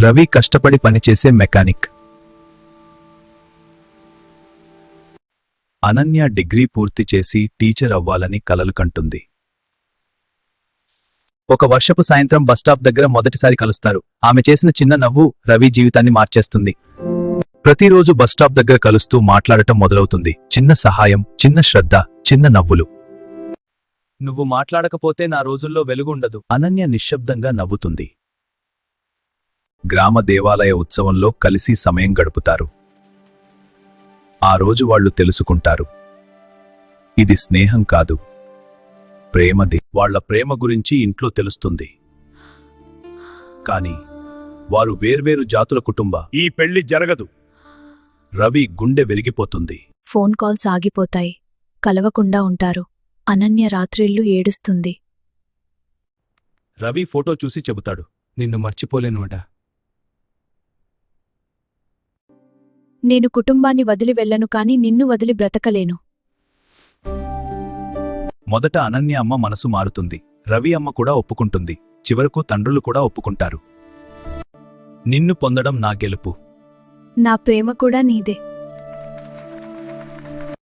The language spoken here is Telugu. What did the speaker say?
రవి కష్టపడి పనిచేసే మెకానిక్. అనన్య డిగ్రీ పూర్తి చేసి టీచర్ అవ్వాలని కలలు కంటుంది. ఒక వర్షపు సాయంత్రం బస్టాప్ దగ్గర మొదటిసారి కలుస్తారు. ఆమె చేసిన చిన్న నవ్వు రవి జీవితాన్ని మార్చేస్తుంది. ప్రతిరోజు బస్టాప్ దగ్గర కలుస్తూ మాట్లాడటం మొదలవుతుంది. చిన్న సహాయం, చిన్న శ్రద్ధ, చిన్న నవ్వులు. నువ్వు మాట్లాడకపోతే నా రోజుల్లో వెలుగుండదు. అనన్య నిశ్శబ్దంగా నవ్వుతుంది. గ్రామ దేవాలయ ఉత్సవంలో కలిసి సమయం గడుపుతారు. ఆ రోజు వాళ్ళు తెలుసుకుంటారు, ఇది స్నేహం కాదు, ప్రేమది. వాళ్ల ప్రేమ గురించి ఇంట్లో తెలుస్తుంది. కాని వారు వేర్వేరు జాతుల కుటుంబ. ఈ పెళ్లి జరగదు. రవి గుండె విరిగిపోతుంది. ఫోన్ కాల్స్ ఆగిపోతాయి. కలవకుండా ఉంటారు. అనన్య రాత్రిళ్ళు ఏడుస్తుంది. రవి ఫోటో చూసి చెబుతాడు, నిన్ను మర్చిపోలేనువడా. నేను కుటుంబాన్ని వదిలి వెళ్ళను, కాని నిన్ను వదిలి బ్రతకలేను. మొదట అనన్య అమ్మ మనసు మారుతుంది. రవి అమ్మ కూడా ఒప్పుకుంటుంది. చివరకు తండ్రులు కూడా ఒప్పుకుంటారు. నిన్ను పొందడం నా గెలుపు. నా ప్రేమ కూడా నీదే.